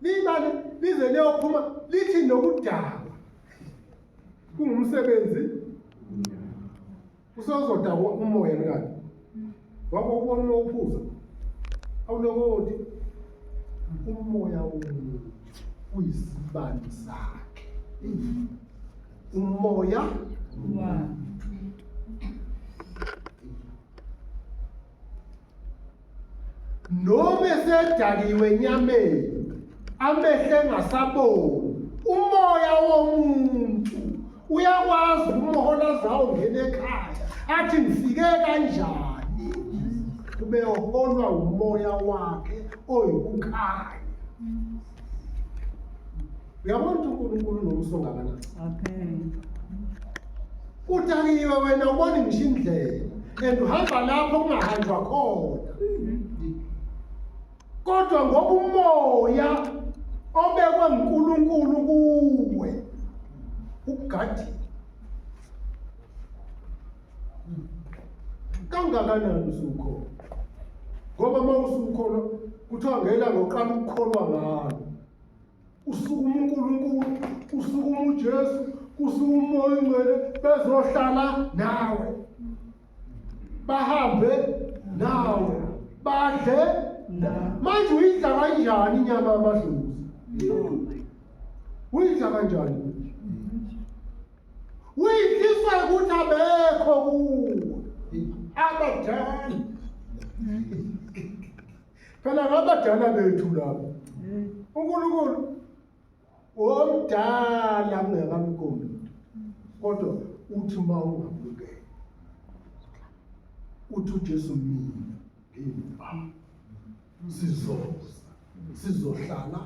libale lize liyophuma lithi nokudakwa kungumsebenzi usozodakwa umoya ngani wabo ubona uphuza awulokoti umoya uyisibani sakhe umoya noma sedakiwe enyameni amehle engasaboni umoya womuntu uyakwazi umohola zawo ngene ekhaya athi ngifike kanjani kube uholwa umoya wakhe oyikukhanya uyabona uNkulunkulu nomsongakanani udakiwe wena ubona ngisho indlela and uhamba lapho kungahanjwa khona kodwa ngoba umoya obekwe nguNkulunkulu kuwe ugadi kangakanani usukhona ngoba mawusukhona kuthiwa ngela ngoqala ukukholwa ngalo usukuma uNkulunkulu usukuma uJesu kusukuma umoya oyingcwele bezohlala nawe bahambe nawe badle manje uyidla kanjani inyama yamadlozi uyidla kanjani uyidliswa ukuthi abekho kuwe abadala phela ngabadala bethu lapho uNkulunkulu omdala kungekamkomi kodwa uthi mawungabukela uthi uJesu mina ngimba sizohlala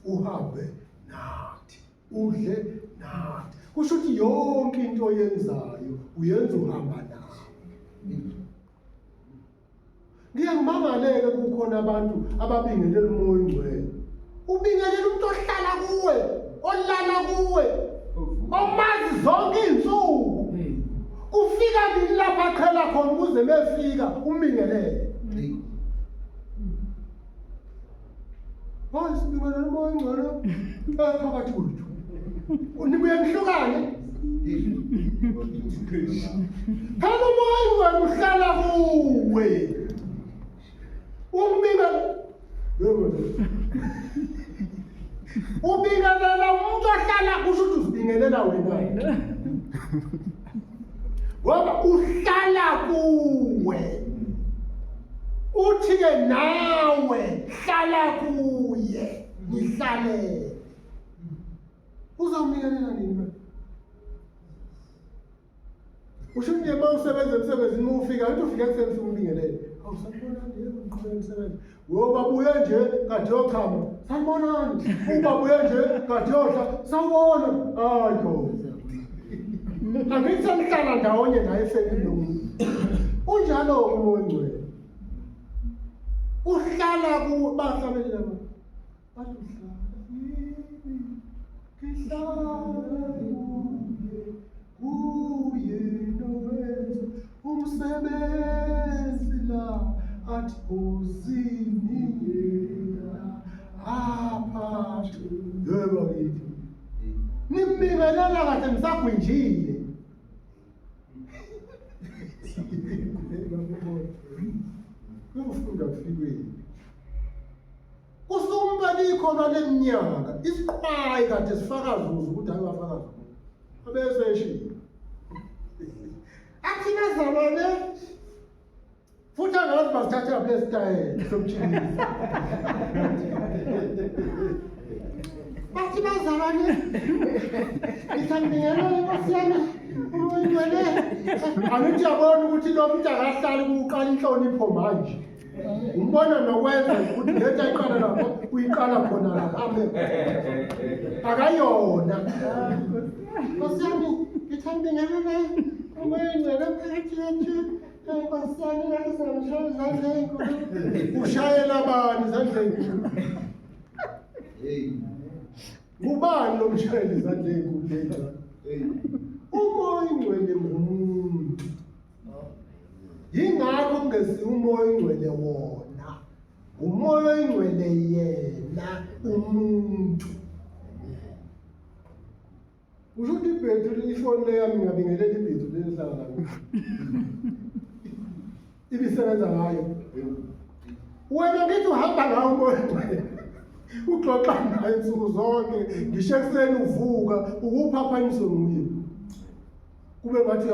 uhambe nathi udle nathi kusho ukuthi yonke into oyenzayo uyenza uhamba nawe ngiyangimangaleke kukhona abantu ababingelela umoya oyingcwele ubingelela umuntu ohlala kuwe olala kuwe omazi zonke izinsuku ufika nini lapha aqhela khona ukuze befika umbingelele Hoy sibingelela umoya oyingcwele phakathi kwethu unibuye ngihlukane phela umoya oyingcwele uhlala kuwe ubingelela umuntu ohlala kusho ukuthi uzibingelela wena ngoba uhlala kuwe uthi-ke nawe hlala kuye nihlalele uzawubingelela nini usho nje uma usebenza emsebenzini uma ufika into ufika ekuseni umbingelele awusabonani yebo ngiqhubeka umsebenzi babuye nje kade yochama sanibonani babuye nje kade yodla sawubona hayo angithi senihlala ndawonye naye eseninoma unjalo umoya oyingcwele uhlala kuwe bahlabelela bathi uhlala kuye nowenza umsebenzi la athi uziniyela aphathu yebo kithi nimbingelela kahle ngisagwinjile ufunda kufikweni usumba likhona leminyaka isiqhayi kade sifakaza ukuthi ayibafakaza abese eshilo athina zalwane futhi angazi basithatha lapha esitayela somtshingisi bathi bazalwane ngithambingela inkosi yami umoya oyingcwele angithi yabona ukuthi lo muntu akahlali kuqala inhlonipho manje umbona nokwenza ukuthi letha iqala lapho uyiqala khona la hambe akayona nkosi yami ngithambingela umoya oyingcwele phakathi yethu inkosi yami ngathi singamshaya izandla ezinkulu ushayela bani izandla ezinkulu ngubani lo mshayeli izandla ezinkulu umoya oyingcwele ngumuntu yingakho kungesiye umoya oyingcwele wona umoya oyingcwele yena umuntu. Usho ukuthi ibhetri ifoni le yami ngabingelela ibhetri lehlala la. Ibisebenza ngayo. Wena ngithi uhamba ngawo moya. Uxoxa naye insuku zonke, ngisho ekuseni uvuka, ukuphaphanyiswe nguye. Kube ngathi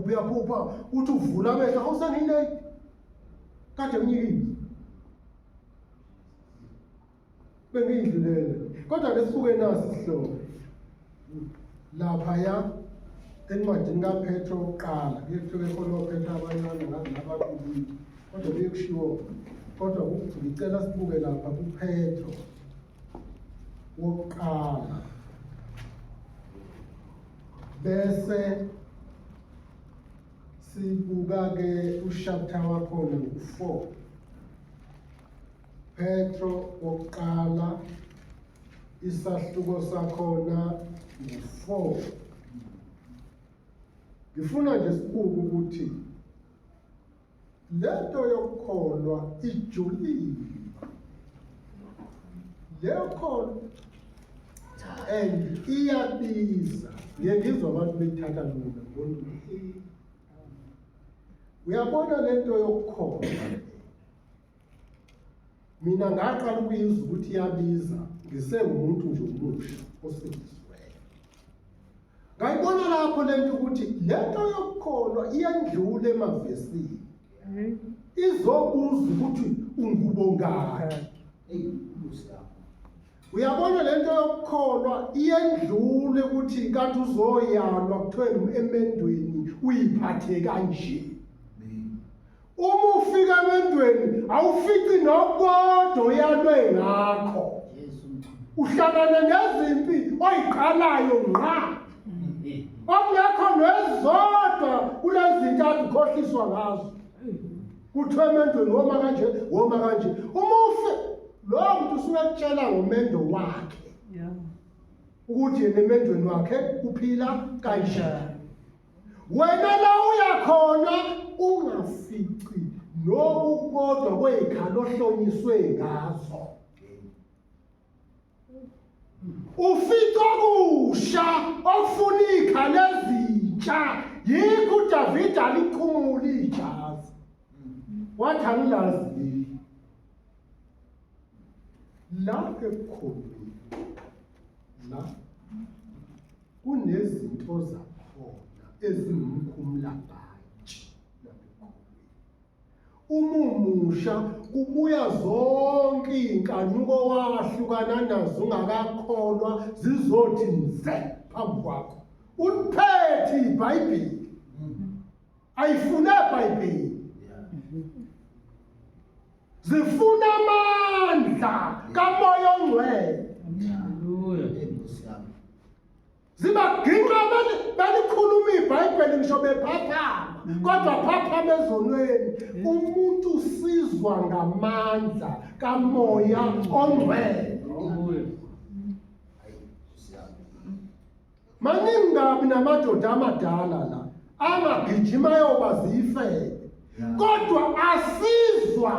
uyaphupha, uthi uvula amehlo, awusangineki. Kade unyikile. Bengiyidlulele. Kodwa ke sibuke nasi isihloko. Laphaya encwadini kaPetro oqala, kuyefika ekhona uPetro abancane ngazi nababili. Kodwa kuyekushiwo, kodwa ngicela sibuke lapha kuPetro wokuqala. Bese sibuka ke uchapter wakhona ngo-4. Petro wokuqala isahluko sakhona ngo-4. Ngifuna nje sibuke ukuthi lento yokukholwa ijulile. Leyo and iyabiza. Ngiyezwa abantu bethatha lula ngoba uyabona lento yokukholwa. Mina ngaqala ukuyizwa ukuthi iyabiza ngisengumuntu nje omusha osindisiweyo. Ngayibona lapho lento ukuthi lento yokukholwa iyandlula emavesini. Izobuza ukuthi ungubongani. Uyabona lento yokukholwa iyendlule ukuthi kanti uzoyalwa kuthiwe emendweni uyiphathe kanje. Uma ufika emendweni awufici nokodwa uyalwe ngakho. Uhlangana nezimpi oyiqalayo ngqa. Okungekho nezodwa kulezi zinto azikhohliswa ngazo. Kuthiwe emendweni woma kanje. Uma lo muntu usuyakutshela ngomendo wakhe. Ukuthi yena emendweni wakhe uphila kanjani. Wena la uyakhona ungafici nokukodwa kwezikhalo ohlonyiswe ngazo. Ufica okusha ofuna izikhalo ezintsha. Yikho uDavid aliqhumula ijazi. Wathi angilazi lapho ekukholweni la kunezinto zakhona ezingumkhumulabhatshi lapho ekukholweni. Umusha kubuya zonke inkanuko wahlukana nazo ungakakholwa zizothi nze phambi kwakho. Uliphethe iBhayibheli. Ayifuna iBhayibheli. Zifuna amandla kaMoya oNgcwele. Zibaginqa balikhuluma iBhayibheli ngisho bephaphama, kodwa phaphama ezonweni. Umuntu usizwa ngamandla kaMoya oNgcwele. Maningi kabi namadoda amadala la angagijima yobazifele, kodwa asizwa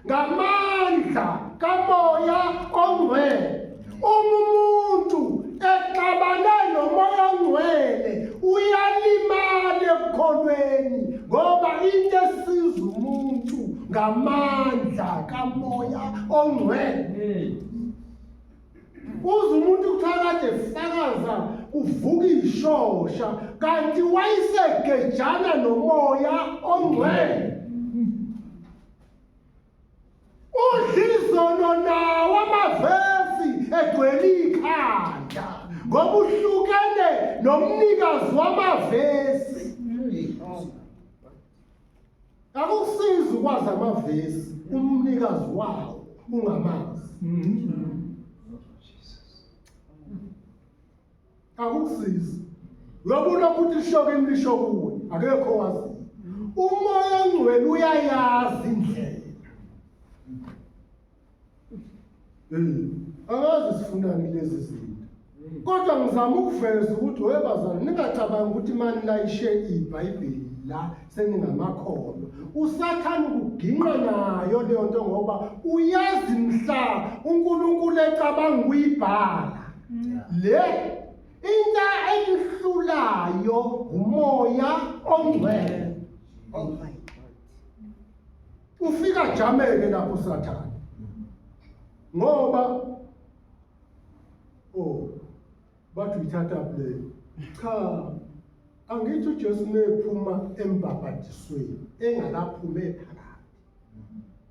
ngamandla kaMoya oNgcwele. Umuntu exabane noMoya oNgcwele uyalimala ekukholweni ngoba into esiza umuntu ngamandla kaMoya oNgcwele. Uze umuntu kuthakade fakaza uvuka ishosha kanti wayisegejana noMoya oNgcwele. Udlizono nawo amavesi egcwele ikhanda ngoba uhlukene nomnikazi wamavesi. Akusizi ukwazi amavesi umnikazi wawo ungamazi. Akusizi. Uyabona ukuthi ishoke imlisho kuwe akekho wazi. uMoya oNgcwele uyayazi indlela. Angazi sifunani lezi zinto. Kodwa ngizama ukuveza ukuthi webazana ningacabangi ukuthi mani layishe iBhayibheli la seningamakhono. Usathane ukuginqa nayo leyo nto ngoba uyazi mhla uNkulunkulu ecabanga ukuyibhala. Le into eyihlulayo umoya ongcwele. Ufika jameke lapho usathane. Ngoba bathi uyithatha play. Cha, angithi uJesu nephuma embhabhadisweni engakaphume phakathi.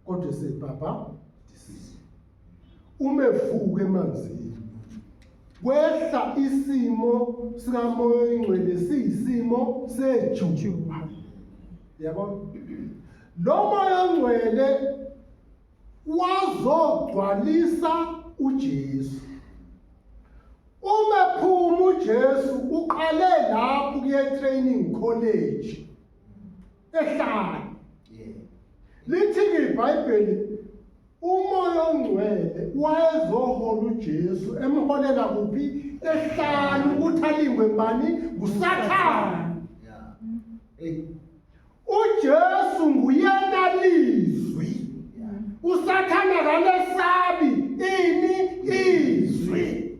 Kodwa sebhabhadisile. Umevuka emanzini. Kwehla isimo sikamoya oyingcwele siyisimo sejuba. Yabona? Lo moya ongcwele wazogcwalisa uJesu. Uma phuma uJesu uqale lapho kuye training college ehlala. Lithi iBhayibheli umoya ongcwele wayezohola uJesu emholela kuphi ehlala ukuthi alingwe bani nguSathane. uJesu nguyena lizwi. Usathane akalesabi izwi.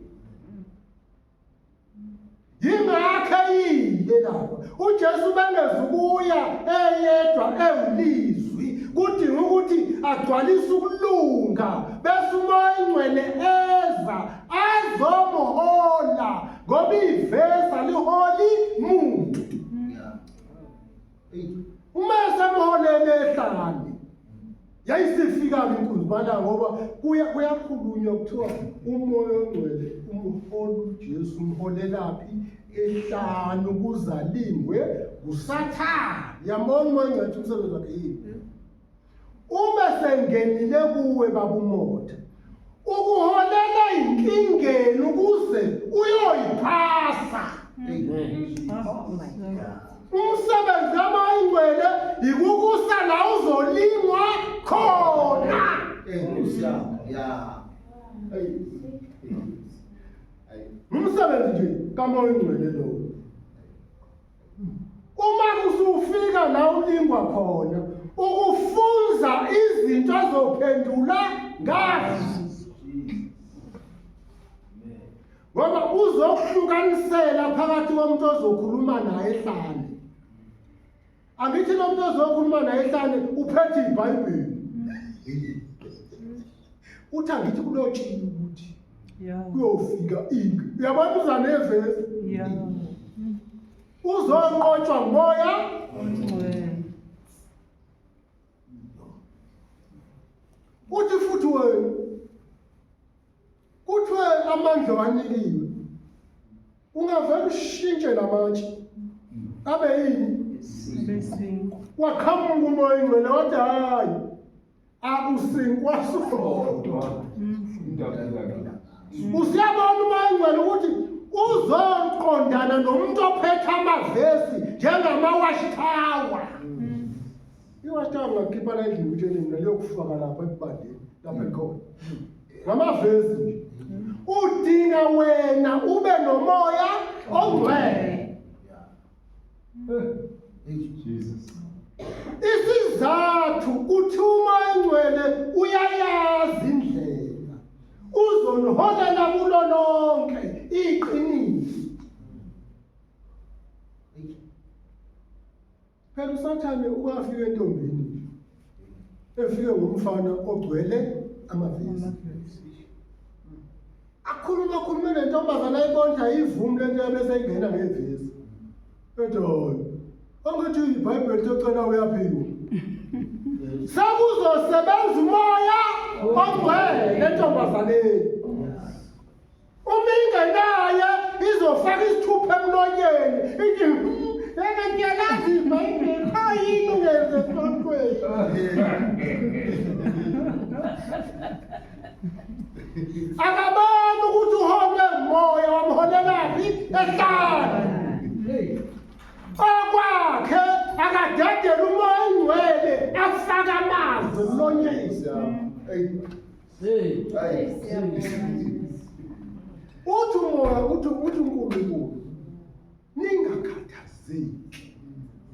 Yingakho yile lapha uJesu bengezukuya eyedwa ewulizwi kudinga ukuthi agcwalise ukulunga bese umoya ongcwele eza azomohola ngoba ivesa liholi muntu. Uma esemholele ehlane yayisifika inkunzi bala ngoba kuyakhulunywa kuthiwa umoya ongcwele umhola uJesu umholelaphi ehlane ukuze alingwe nguSathane. Yabona umoya ongcwele umsebenzi wakhe yini? Uma sengenile kuwe babumotha ukuholela inkingeni ukuze uyoyiphasa. Umsebenzi wamamoya ongcwele ikukusa la uzolingwa khona. Umsebenzi nje kamoya ongcwele lo. Uma usufika la ulingwa khona ukufunza izinto azophendula ngazo. Ngoba uzokuhlukanisela phakathi komuntu ozokhuluma naye ehlane. Angithi lo muntu ozokhuluma naye ehlane uphethe iBhayibheli. Uthi angithi kulotshiwe ukuthi kuyofika inke. Uyabona uzanevesi. Uzoqotshwa ngumoya ongcwele. Uthi futhi wena kuthiwe amandla wanikiwe. Ungavela ushintshe lamatshe abe yini? Besinkwa. Waqhamuka umoya ongcwele wathi hayi akusinkwa sodwa. Usiyabona umoya ongcwele ukuthi uzoqondana nomuntu ophethe amavesi njengamawashitawa. Iwashitawa ngakhipha la endlini utshele mina liyokufaka lapha ebandeni lapha ekhona. Ngamavesi nje. Udinga wena ube nomoya ongcwele. Jesus. Isizathu uthi umoya ongcwele uyayazi indlela. Uzoniholela kulo lonke iqiniso. Phela uSathane ukafika entombini efike ngumfana ogcwele amavesi. Akhuluma nentombazana ayibona ivumi lento yabese ingena ngevesi. Ethi angithi iBhayibheli licela uyaphiwa. Sakuzosebenza umoya ongcwele lentombazaneni. Uma ingenaye izofaka isithupha emlonyeni. Ithi ngiyalazi iBhayibheli ayini ungeze esontweni. Akabona ukuthi uhole umoya wamholelaphi ehlane. Okwakhe akadedela umoya ongcwele afaka amazwi emlonyeni. Uthi umoya uthi uNkulunkulu ningakhathazeki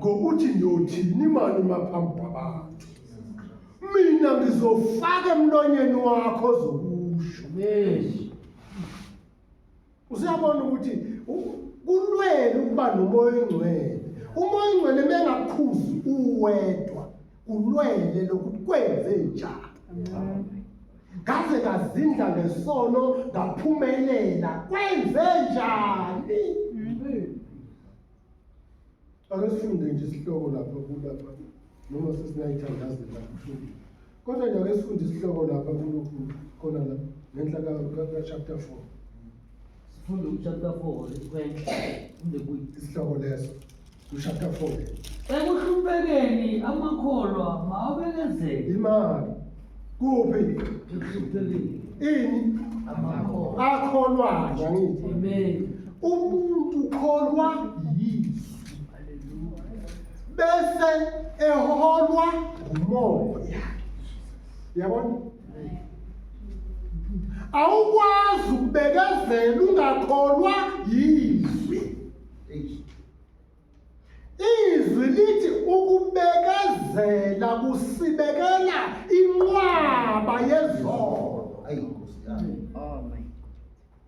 ngokuthi niyothini mani maphambi kwabantu. Mina ngizofaka emlonyeni wakho zokusho. Usiyabona ukuthi kulwele ukuba nomoya ongcwele. Umoya ongcwele mengakuphuzi uwedwa, ulwele lokuthi kwenze njani. Ngaze ngazindla ngesono ngaphumelela, kwenze njani. Ake sifunde nje isihloko lapha kulapha noma sesinayithandaze lapha. Kodwa nje ake sifunde isihloko lapha kulokhu khona la ngenhla ka chapter 4. Sifunde uchapter 4 kwenhla isihloko leso chapter 4. Ekuhluphekeni amakholwa mawabekezele. Imali kuphi Ekuhluphekeni ini amakholwa. akholwa ngithi. Amen. Umuntu ukholwa yizwi bese eholwa umoya. Yabona? Awukwazi ukubekezela ungakholwa yizwi. Izwi lithi ukubekezela kusibekela inqwaba yezono.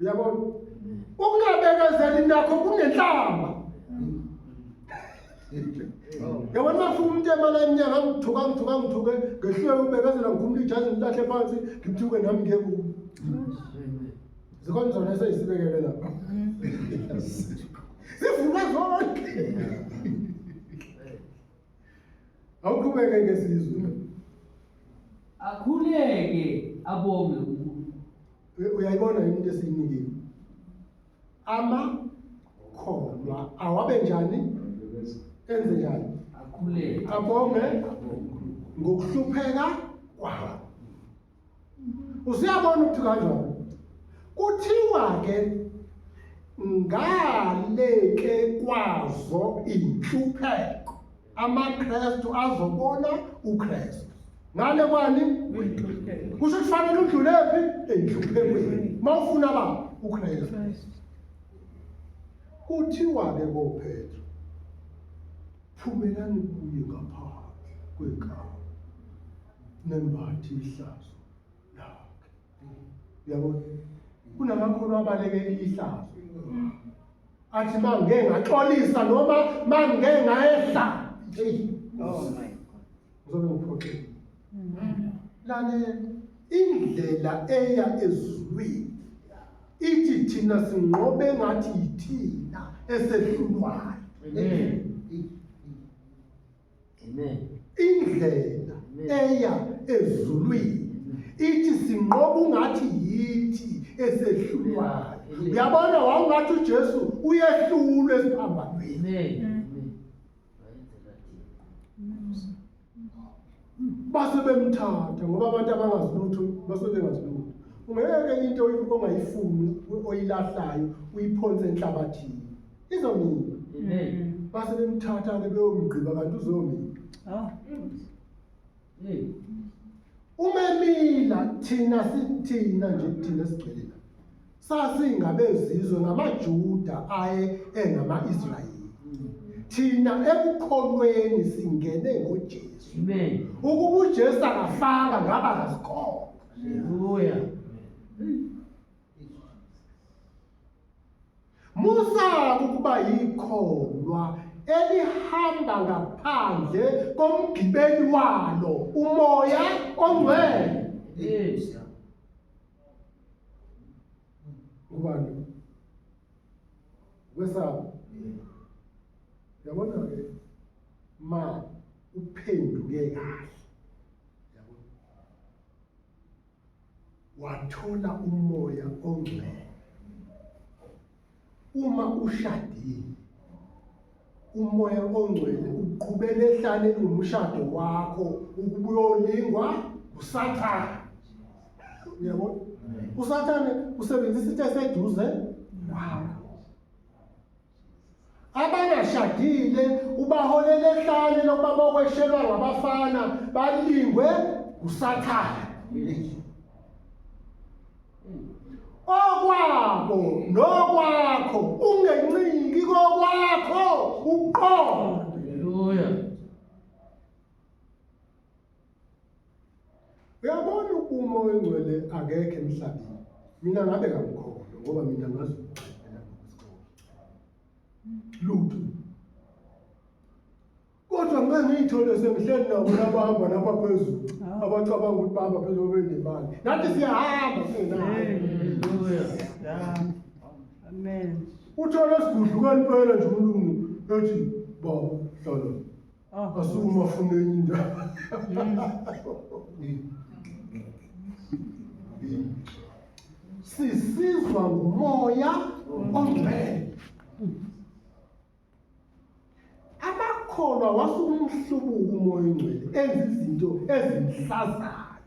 Yabona? Ukungabekezeli nakho kunenhlamba. Yabona mafuna umuntu emala eminyaka ngithuke ngehlwe ubekezela ngikhumula ijazi ngilahle phansi ngithuke nami ngeke. Zikhona zona esizibekele lapha. Sifuna zonke. Awuqhubeke ngesizwe. Akhuleke abonge umuntu. Uyayibona into esiyinikile. Amakholwa awabe njani? Enze njani? Akhuleke Abonge ngokuhlupheka kwawo. Usiyabona ukuthi kanjani? Kuthiwa ke ngaleke kwazo inhlupheko amaKristu azobona uKristu. Ngale kwani? Kusho kufanele udlule phi? Enhluphekweni. Mawufuna ba uKristu. Kuthiwa ke koPetro phumelani kuye ngaphandle kwekhamu nembathi ihlazo lakhe. Uyabona? Kunamakholwa abalekela ihlazo. Athi mangeke ngaxolisa noma mangeke ngayehla. Uzobe uphoxekile. Lale indlela eya ezulwini ithi thina sinqobe ngathi yithina esehlulwayo. Amen. Indlela eya ezulwini ithi sinqobe ungathi yithi esehlulwayo. Uyabona wawungathi uJesu uyehlulwe esiphambanweni. Amen. Base bemthatha ngoba abantu abangazi lutho base bengazi lutho. Ungeke into ongayifuni oyilahlayo uyiphonse enhlabathini. Izomila. Amen. Base bemthatha ke beyomgqiba kanti uzomila. Umemila thina nje thina sigcwele. Sasingabezizwe ngamaJuda aye engama-Israyeli. Thina ekukholweni singene ngoJesu. Amen. Ukuba uJesu akafanga ngaba ngasikho. Haleluya. Musa ukuba yikholwa elihamba ngaphandle komgibeli walo umoya ongcwele. Yes. Ubani? Wesaba. Yabona ke ma uphenduke kahle. Yabona. Wathola umoya ongcwele. Uma ushadile umoya ongcwele uqhubela ehlane umshado wakho ukubuyolingwa uSathane. Uyabona? uSathane usebenzisa into eseduze wakho. Abangashadile ubaholela ehlane lokuba bokweshelwa ngabafana balingwe uSathane. Okwabo nokwakho ungenciki kokwakho uqondo. umoya oyingcwele akekho emhlabeni. Mina ngabe kamkhona ngoba mina ngazi ukuphela ngokusikho. Lutho. Kodwa ngeke ngiyithole sengihleli nabo labahamba lapha phezulu. Abacabanga ukuthi bahamba phezulu benemali. Nathi siyahamba singenayo. Hallelujah. Amen. Uthola sigudlukani phela nje umlungu ethi baba hlala. Asukuma afune enye indaba. Sisizwa ngumoya ongcwele. Amakholwa wasumhlubuka umoya ongcwele enza izinto ezimhlazayo.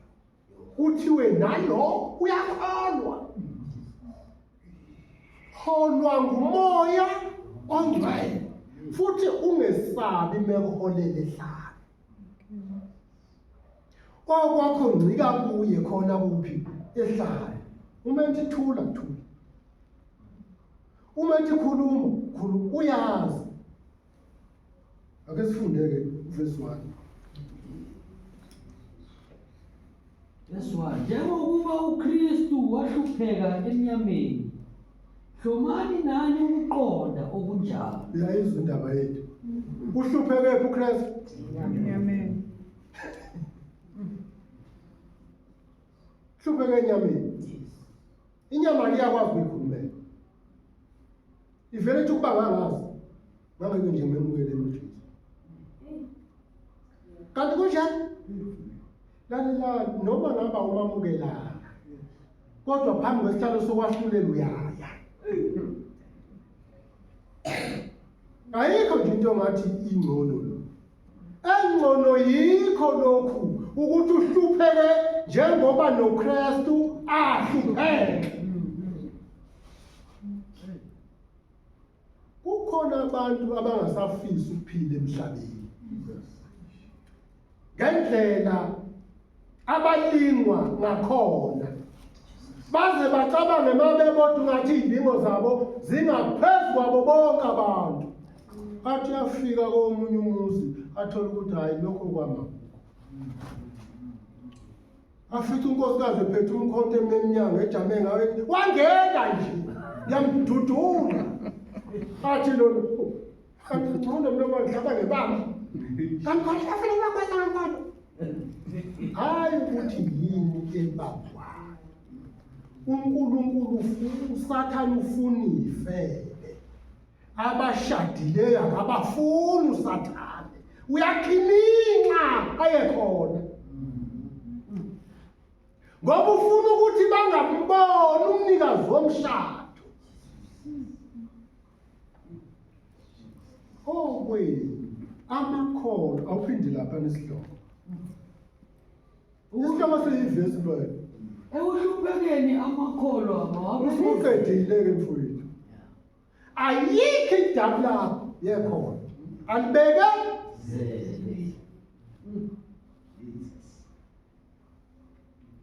Kuthiwe nalo uyakholwa. Kholwa ngumoya ongcwele. Futhi ungesabi mekuholela ehlala. Okwakho ngcika kuye khona kuphi ehlala. Uma ethi thula thula. Uma ethi khuluma khuluma uyazi. Ake sifunde-ke verse 1. Verse 1. Njengokuba uKristu wahlupheka emnyameni, hlomani nani ukuqonda okunjalo. Uyayizwa indaba yethu. Uhlupheke uKristu. Amen. Hlupheke enyameni. Inyama iyakwazi ukuyikhulumela. Ivele ethi ukuba ngangazi. Ngangeke nje memukele uJesu. Kanti kunjani? Lalela noma ngaba umamukela. Kodwa phambi kwesihlalo sokwahlulela uyaya. Ayikho nje into ngathi ingcono lo. Engcono yikho lokhu ukuthi uhlupheke njengoba noKristu ahlupheke. Kukhona abantu abangasafisi ukuphila emhlabeni. Ngendlela abalingwa ngakhona. Baze bacabange mabebodwa ngathi izidingo zabo zingaphezu kwabo bonke abantu. Athi afika komunye umuzi athola ukuthi hayi lokho kwama. Afika unkosikazi ephethe umkhonto eminyango ejame ngawe wangena nje yamdudula. Athi lo kanti ngcono mina ngihlaba ngebamba. Kanti konke afike bakwenza ngakho. Hayi ukuthi yini ebabwayo. uNkulunkulu uSathane ufuna ifebe. Abashadileyo akabafuni uSathane. Uyakhininqa ayekhona. Ngoba ufuna ukuthi bangamboni umnikazi womshado. Amakholwa awuphindi lapha nesihloko. Isihloko siyivesi loyo. Ekuhluphekeni amakholwa Usuqedile-ke mfowethu. Ayikho idabu lakho yekhona. Alibeke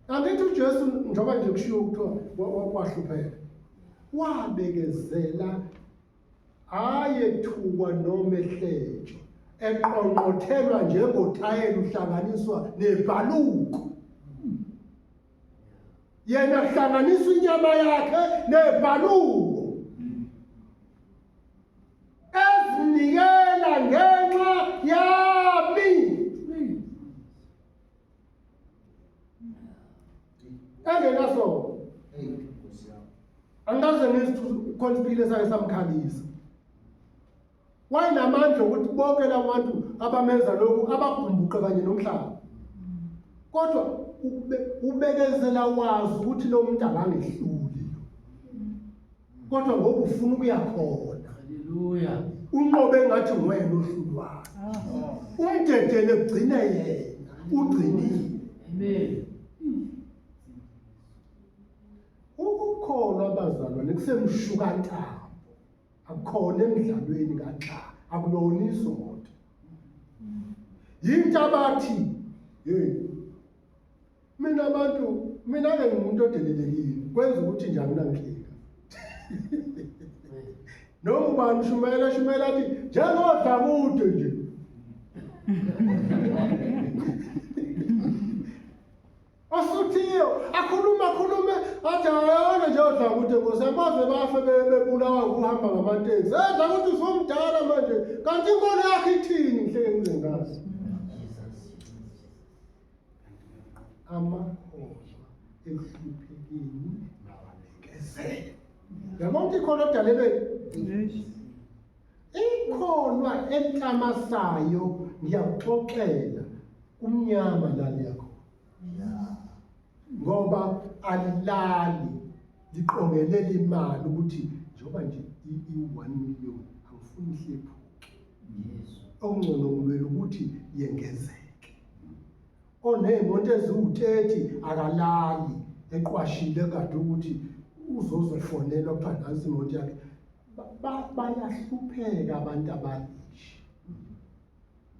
angithi uJesu njengoba nje kushiwo kuthiwa wahlupheka. Wabekezela ayethukwa noma ehlejo. Eqonqothelwa njengothayela uhlanganiswa nebhaluko. Yena hlanganisa inyama yakhe nebhaluko. Ezinikela ngenxa yami. Engenaso. Angaze nesikhonsipile sakhe samkhalisa. Wayinamandla ukuthi bonke labantu abamenza lokhu abagumbuke kanye nomhlaba. Kodwa ubekezela wazi ukuthi lo muntu akangehluli. Kodwa ngoba ufuna ukuya khona. Hallelujah. Unqobe engathi wena ohlulwayo. Umdedele ugcine yena, ugcinile. Amen. Ukukholwa abazalwane kusemshukantambo. Akukhona emidlalweni kaxa, akulona isondo. Yinto abathi, mina ke ngumuntu odelelekile, kwenza ukuthi nje anginankinga. Noma ubani shumela athi njengodlabude nje. Osuthiyo akhulume athi ayona nje odla ukuthi Nkosi baze bafe bebulawa ukuhamba ngamateksi. Edla ukuthi usomdala manje kanti inkolo yakhe ithini ngihleke ngizengazi. Amakholwa ehluphekini nawabekezela. Yabona ukuthi ikholwa edalelweni. Ikholwa entamasayo ngiyakuxoxela umnyama lali yakho. Ngoba alilali liqongelela imali ukuthi njengoba nje i-1 million angifuni ihlephuke. Okungcono ngibela ukuthi yengezeke. Oney'moto eziwu-30 akalali eqwashile kade ukuthi uzofonelwa kuthiwa nansi imoto yakhe. Bayahlupheka abantu abalisha.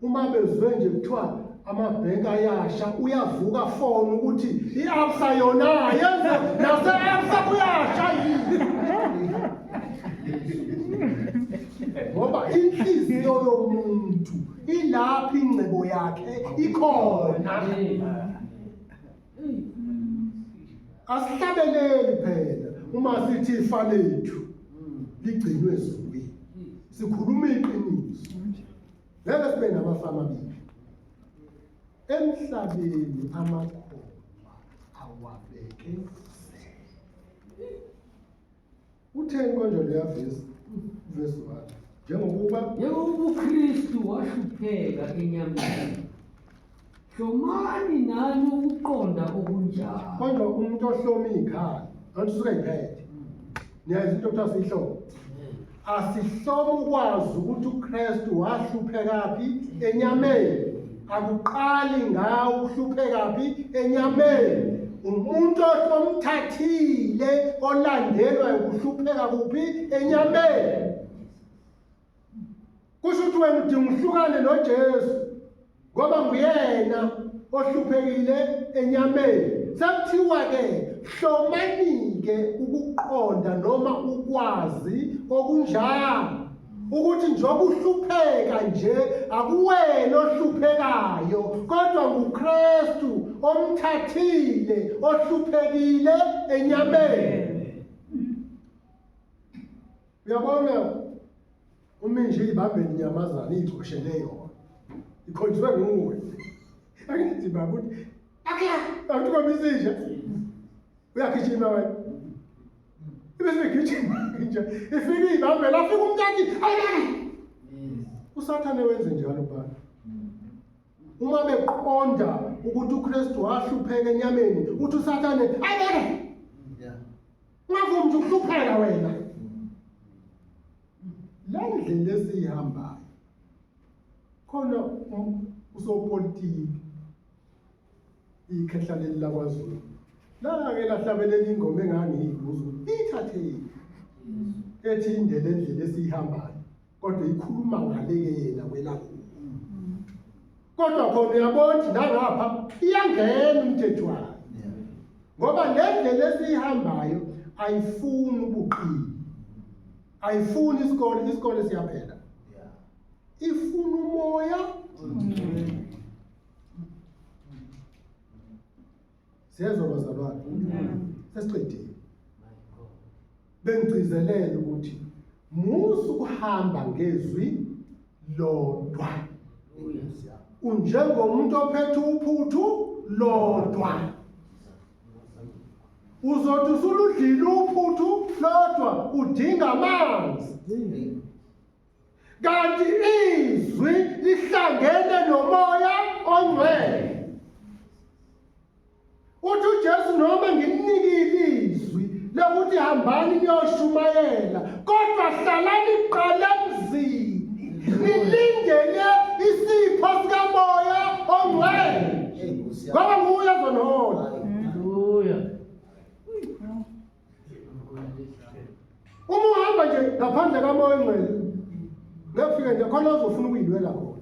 Uma bezwe nje kuthiwa amabhenki ayasha uyavuka phone ukuthi i-Absa yona yenza nase-Absa kuyasha yini. Ngoba inhliziyo yomuntu ilapho ingcebo yakhe ikhona. Asihlabeleli phela uma sithi ifa lethu ligcinwe ezulwini. Sikhuluma iqiniso. Ngeke sibe namafama amabili. Emhlabeni amakholwa awabekezele. Utheni konje leya verse 1? Njengoba uKristu wahlupheka enyameni. Hlomani nani ukuqonda okunjalo. konje umuntu ohloma ikhaya, kanti usuke iphethe. Niyazi into okuthiwa siyihloma. Asihloma ukwazi ukuthi uKristu wahlupheka phi enyameni. Akuqali ngawo uhlupheka phi enyameni. Umuntu omthathile olandelwa ukuhlupheka kuphi enyameni. Kusho ukuthi wena udinga uhlukane noJesu ngoba nguyena ohluphekile enyameni. Sakuthiwa ke hlomanike ukuqonda noma ukwazi okunjalo ukuthi njengoba uhlupheka nje akuwena ohluphekayo kodwa nguKristu omthathile ohluphekile enyameni. Uyabona uminje ibambeni inyamazana iyicoshele yona ikhonjiswe nguwe. Angithi baba uthi akukomisisha uyagijima wena. Ibese gijima nje ifika ibambe lafika umntaki ayeke. Usathane wenze njalo baba. Uma beqonda ukuthi uKristu wahlupheka enyameni uthi usathane ayeke. Ungavumi ukuhlupheka wena. La ndlela esihambayo khona usopolitiki ikhehla leli lakwaZulu la-ke lahlabelela ingoma engangiyibuza ithatheni ethi indlela esiyihambayo kodwa ikhuluma ngale-ke yena kwelakubo. Kodwa khona uyabona ukuthi nangapha iyangena umthetho wayo ngoba le ndlela esiyihambayo ayifuni ubuqili, ayifuni isikole siyaphela, ifuna umoya. Siyezwa bazalwane, sesiqedile. Bengigcizelela ukuthi musu ukuhamba ngezwi lodwa. Unjengomuntu ophethe uphuthu lodwa. Uzothi usuludlile uphuthu lodwa udinga amanzi. Kanti izwi lihlangene nomoya ongcwele. Uthi uJesu noma ngimnikile izwi lokuthi hambani niyoshumayela kodwa hlalani kuqala emzini nilindele isipho sikamoya ongcwele ngoba nguye ozonola. Haleluya. Uma uhamba nje ngaphandle kamoya ongcwele ngekufika nje khona uzofuna ukuyilwela khona.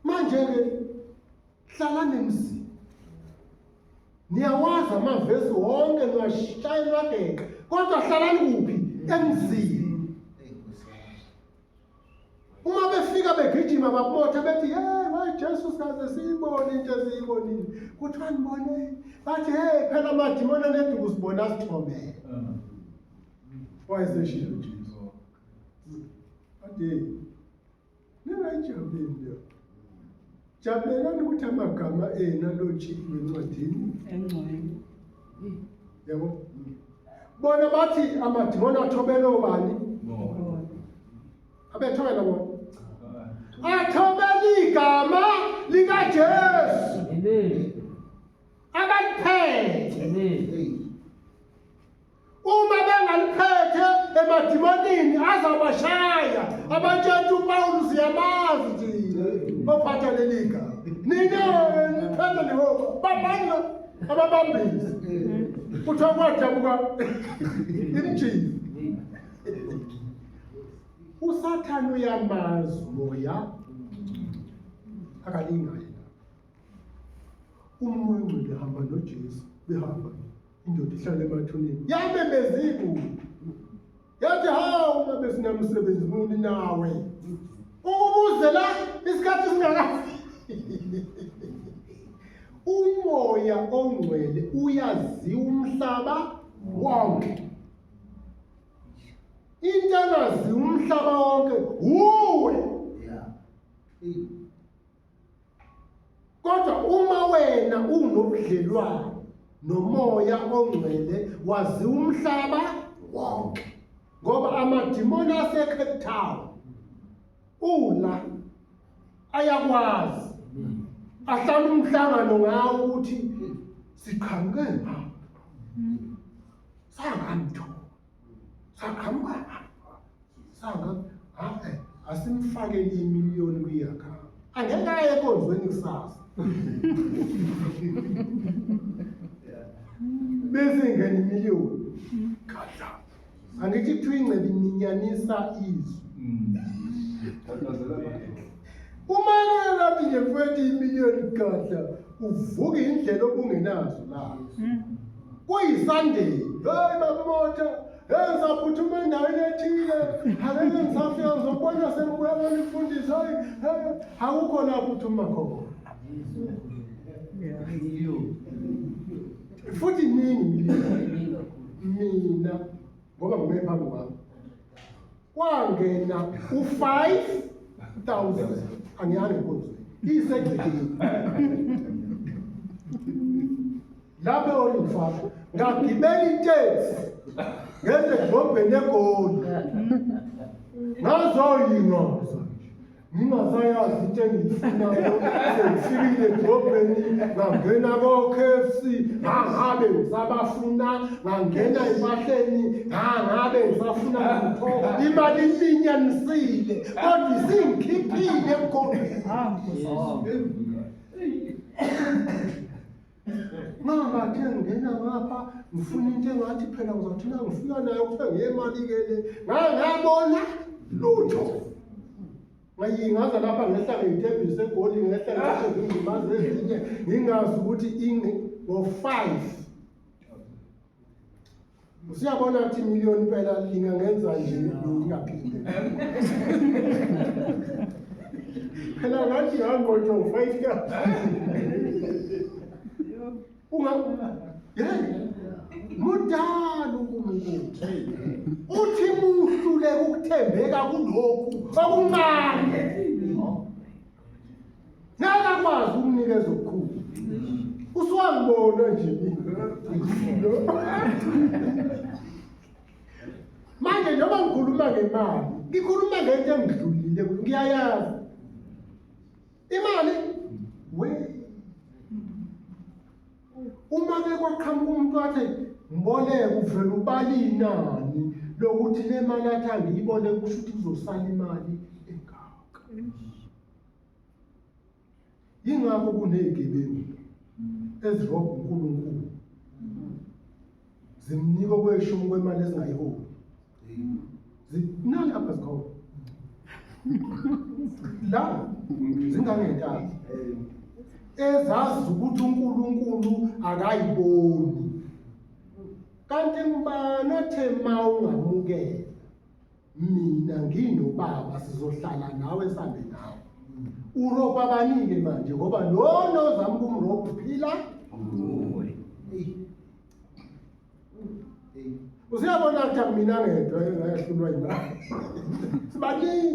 Manje-ke hlalani emzini. Niyawazi amavesi wonke niwashaya niwadeqa kodwa hlalani kuphi emzini. Uma befika begijima babotha bethi hey Jesu sikaze siyibone into esiyibonile. Kuthiwa nibone. Bathi hey phela amadimoni anedi kusibona sithomele. Wayeseshilo Jesu. Ade. Ningayijabuleli leyo. Jabulelani ukuthi amagama ena lotshiwe encwadini. Engcwele. Yabo. Bona bathi amadimoni athobele obani? Abethobela bona. Athobela igama likaJesu. Amen. Abaliphethe. Amen. Uma bengaliphethe emadimonini azabashaya. Abatshela uPaul siyamazi nje. Ophatha leli gama. Nina niphethe lihoko. Babanga ababambisi. Kuthiwa kwadabuka imjini. uSathane uyamazi moya akalinga yena. Umoya ongcwele hamba noJesu behamba indoda ihlala emathuneni yamemezika yathi hawu uma besinamsebenzi muni nawe ukubuze la isikhathi singakafiki. Umoya ongcwele uyaziwa umhlaba wonke. Into engaziwa umhlaba wonke uwe. Kodwa uma wena unobudlelwano nomoya ongcwele waziwa umhlaba wonke. Ngoba amadimoni aseCape Town ula ayakwazi ahlala umhlangano ngawo ukuthi siqhamuke ngapha sangamtho saqhamuka sanga asimfakele imiliyoni kuyakha angeke aye enkonzweni kusasa bese ngene imiliyoni kadla angithi kuthiwa ingcebe iminyanisa izwi uma ngathi nje mfowethu imiliyoni kadla uvuka indlela obungenazo la kuyiSunday hey babamotha hey saphuthuma endaweni ethile akeke ngisafika ngizobona sembuya ngifundisa hey akukho lapho uthuma khona futhi nini mina ngoba ngime phambi kwami kwangena u5,000 angiyange inkonzo isegcekeni lapho olifaka ngagibela iteksi ngeze edrobheni eGoli ngazoyingaza ngingasayazi into engiyifunayo sengifikile edrobheni ngangena ko-KFC ngangabe ngisabafuna ngangena empahleni ngangabe ngisafuna lutho imali ilinyanisile kodwa isingikhiphile eMgqongweni Mama ngena ngapha ngifuna into engathi phela ngizothi la ngifika nayo kuthiwa ngiyemali-ke le ngabona lutho ngayingaza lapha ngehla ngeyithembisa eGoli ngehla ngasho ngingimazi ezinye ngingazi ukuthi ngo-5 usiyabona ukuthi imiliyoni phela lingangenza nje ngingaphinde phela ngathi ngangotsho ngo-5 mudala uNkulunkulu uthi muhluleke ukuthembeka kulokhu okuncane nakakwazi ukunikeza okukhulu usuwangibona nje manje noma ngikhuluma ngemali ngikhuluma ngento engidlulile ngiyayazi imali uma bekwaqhamuka umuntu athi mboleko uvela ubala inani lokuthi le mali athi angiyiboleke kusho ukuthi uzosala imali engaka. Yingakho kunezigebengu ezirobha uNkulunkulu zimnika okweshumi kwemali ezingayiholi zinalapha zikhona la zingangentathu ezazi ukuthi uNkulunkulu akayiboni kanti ngibani othe ma ungamukela mina nginobaba sizohlala nawe sambe nawe Uropa abanike manje ngoba lona ozama ukumropa uphila Nguwe. usiyabona ukuthi akumina ngedwa engayahlulwa yimali sibaningi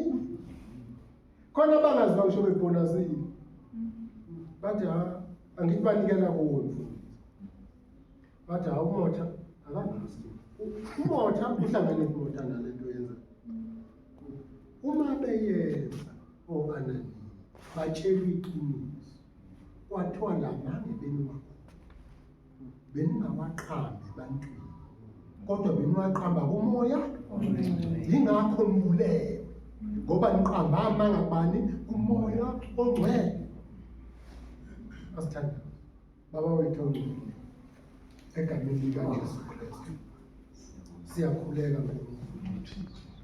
khona abangazi bangisho bebhonasile bathi angithi banikela kuwo bathi umotha akanazi umotha uhlangane kumotha nalento yenza uma beyenza okanani batshela iqiniso kwathiwa lamange beningawaqambi ebantwini kodwa beniwaqamba kumoya yingakho nibulewe ngoba niqamba amanga bani kumoya ongcwele asithanda baba wethu ongcwele egameni likaJesu Kristu siyakhuleka ngoNkulunkulu